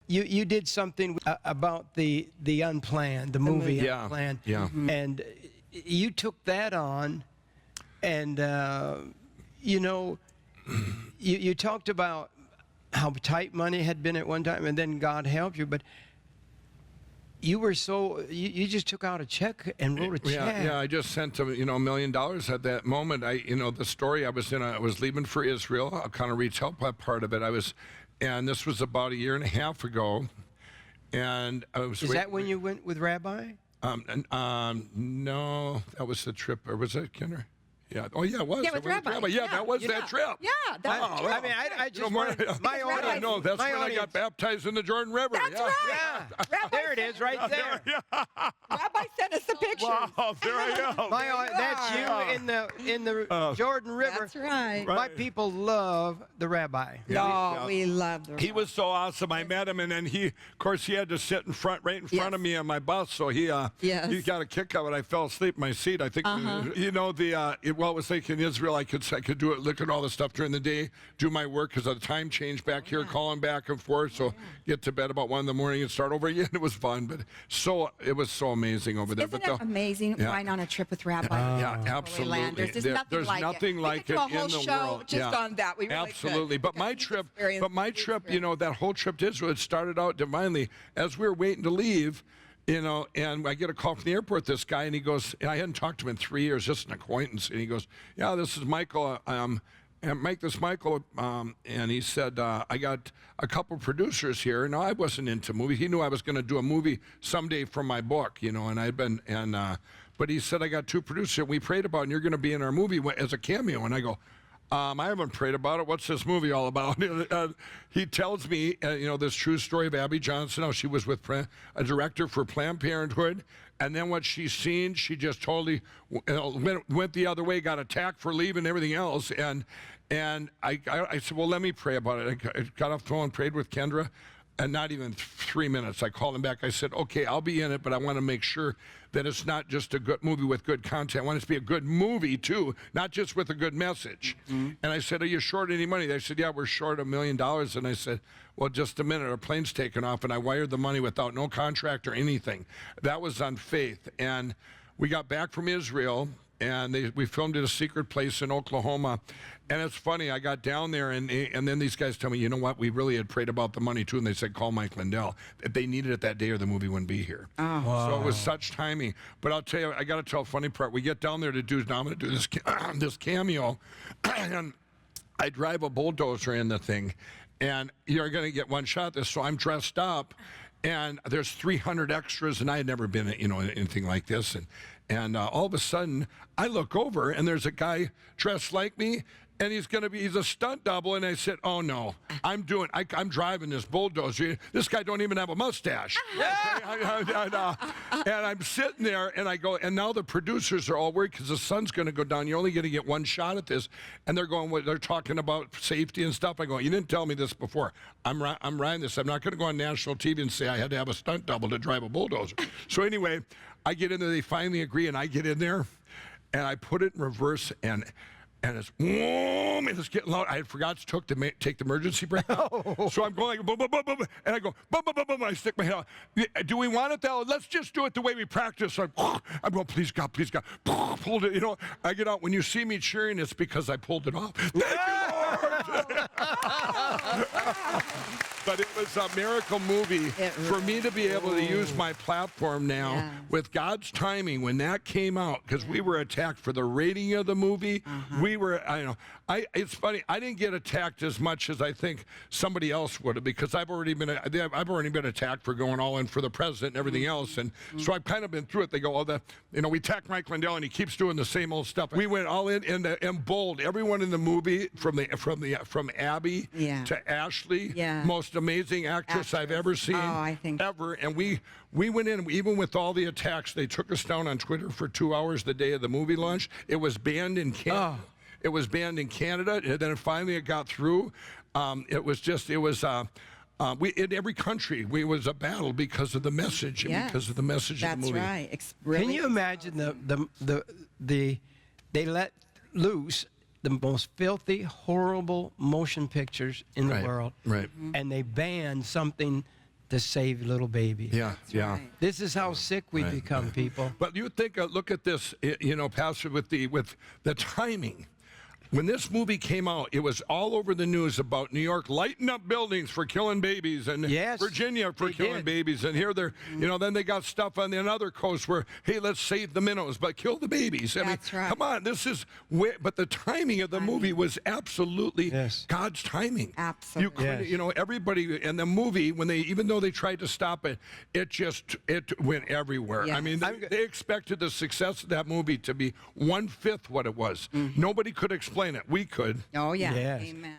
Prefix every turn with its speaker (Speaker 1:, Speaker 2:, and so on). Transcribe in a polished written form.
Speaker 1: you did something about the Unplanned, the movie
Speaker 2: Yeah,
Speaker 1: Unplanned.
Speaker 2: yeah.
Speaker 1: And you took that on, and you know, you talked about how tight money had been at one time, and then God helped you, but you were you just took out a check and wrote a check.
Speaker 2: Yeah, I just sent him, $1 million at that moment. The story I was in, I was leaving for Israel. I'll kind of retell part of it. And this was about a year and a half ago. And I was.
Speaker 1: Is that when you went with Rabbi?
Speaker 2: No, that was the trip. Or was it Kinder? Yeah. Oh, yeah, it was.
Speaker 3: Yeah, with Rabbi.
Speaker 2: Yeah, that was that trip.
Speaker 3: Yeah, that's
Speaker 1: I mean, I just wanted my audience.
Speaker 2: No, that's
Speaker 1: my
Speaker 2: when
Speaker 1: audience.
Speaker 2: I got baptized in the Jordan River.
Speaker 3: That's right.
Speaker 1: Yeah, there it is, right there.
Speaker 3: Rabbi sent us the pictures.
Speaker 2: Wow, there I am.
Speaker 1: That's you in the Jordan River.
Speaker 3: That's right.
Speaker 1: My people love the Rabbi.
Speaker 3: Oh, we love the
Speaker 2: He was so awesome. I met him, and then of course, he had to sit right in front of me on my bus. So he got a kick out of it. I fell asleep in my seat. I think, well, it was like in Israel, I could do it, look at all the stuff during the day, do my work, because of the time change back here, calling back and forth. So get to bed about 1 in the morning and start over again. It was fun, but it was so amazing over there.
Speaker 3: Isn't it amazing going on a trip with Rabbi?
Speaker 2: Yeah, absolutely.
Speaker 3: There's nothing like it.
Speaker 2: in the
Speaker 3: show
Speaker 2: world.
Speaker 3: Just on that. We really
Speaker 2: absolutely.
Speaker 3: Could,
Speaker 2: but my trip, that whole trip to Israel, it started out divinely. As we were waiting to leave, and I get a call from the airport, this guy, and he goes, I hadn't talked to him in 3 years, just an acquaintance, and he goes, yeah, this is Michael, and Mike, this Michael, and he said, I got a couple producers here. Now, I wasn't into movies. He knew I was going to do a movie someday from my book, and but he said, I got 2 producers that we prayed about, and you're going to be in our movie as a cameo. And I go, I haven't prayed about it. What's this movie all about? He tells me, this true story of Abby Johnson, how she was with a director for Planned Parenthood, and then what she's seen, she just totally went the other way, got attacked for leaving and everything else. And I said, well, let me pray about it. I got off the phone and prayed with Kendra. And not even 3 minutes, I called him back. I said, okay, I'll be in it, but I want to make sure that it's not just a good movie with good content. I want it to be a good movie, too, not just with a good message. Mm-hmm. And I said, are you short any money? They said, yeah, we're short $1 million. And I said, well, just a minute, our plane's taking off. And I wired the money without no contract or anything. That was on faith. And we got back from Israel, and we filmed at a secret place in Oklahoma. And it's funny, I got down there, and then these guys tell me, you know what, we really had prayed about the money, too, and they said, call Mike Lindell. They needed it that day or the movie wouldn't be here. Oh. Wow. So it was such timing. But I'll tell you, I got to tell a funny part. We get down there now I'm going to do this cameo, and I drive a bulldozer in the thing, and you're going to get one shot at this, so I'm dressed up, and there's 300 extras, and I had never been in anything like this, and all of a sudden, I look over, and there's a guy dressed like me, and he's a stunt double, and I said, oh no, I'm driving this bulldozer. This guy don't even have a mustache. And I'm sitting there, and I go, and now the producers are all worried because the sun's going to go down. You're only going to get one shot at this, and they're talking about safety and stuff. I go, you didn't tell me this before. I'm riding this. I'm not going to go on national TV and say I had to have a stunt double to drive a bulldozer. So anyway, I get in there. They finally agree, and I get in there, and I put it in reverse, and it's boom, and it's getting loud. I had forgot to take the emergency brake out. So I'm going like boom, boom, boom, boom, and I go boom, boom, boom, boom. I stick my head out. Do we want it though? Let's just do it the way we practice. So I'm going, please God, pulled it. I get out. When you see me cheering, it's because I pulled it off. Thank you, Lord. But it was a miracle movie for me to be able to use my platform now with God's timing when that came out, because we were attacked for the rating of the movie. We were, it's funny, I didn't get attacked as much as I think somebody else would have, because I've already been attacked for going all in for the president and everything else, and so I've kind of been through it. They go, we attacked Mike Lindell and he keeps doing the same old stuff. We went all in and bold. Everyone in the movie, from Abby to Ashley, most amazing actress I've ever seen, ever. And we went in, even with all the attacks, they took us down on Twitter for 2 hours the day of the movie launch. It was banned in Canada. It was banned in Canada, and then finally it got through. In every country, it was a battle because of the message, and because of the message of the movie.
Speaker 3: That's right.
Speaker 1: Can you imagine they let loose the most filthy, horrible motion pictures in the world,
Speaker 2: right?
Speaker 1: And they banned something to save little babies.
Speaker 2: Yeah, yeah.
Speaker 3: right.
Speaker 1: This is how sick we become, people.
Speaker 2: But you think, look at this, you know, Pastor, with the timing. When this movie came out, it was all over the news about New York lighting up buildings for killing babies, and
Speaker 1: Yes,
Speaker 2: Virginia for
Speaker 1: they
Speaker 2: killing
Speaker 1: did.
Speaker 2: babies. And here they're, you know, then they got stuff on the other coast where, hey, let's save the minnows, but kill the babies. I
Speaker 3: That's
Speaker 2: mean,
Speaker 3: right.
Speaker 2: come on, this is where, but the timing of the movie was absolutely
Speaker 1: Yes.
Speaker 2: God's timing.
Speaker 3: Absolutely.
Speaker 2: You couldn't,
Speaker 1: Yes.
Speaker 2: you know, everybody in the movie, when they, even though they tried to stop it, it went everywhere.
Speaker 3: Yes.
Speaker 2: I mean, they expected the success of that movie to be 1/5 what it was. Nobody could explain it. We could.
Speaker 3: Oh, yeah.
Speaker 1: Yes.
Speaker 3: Amen.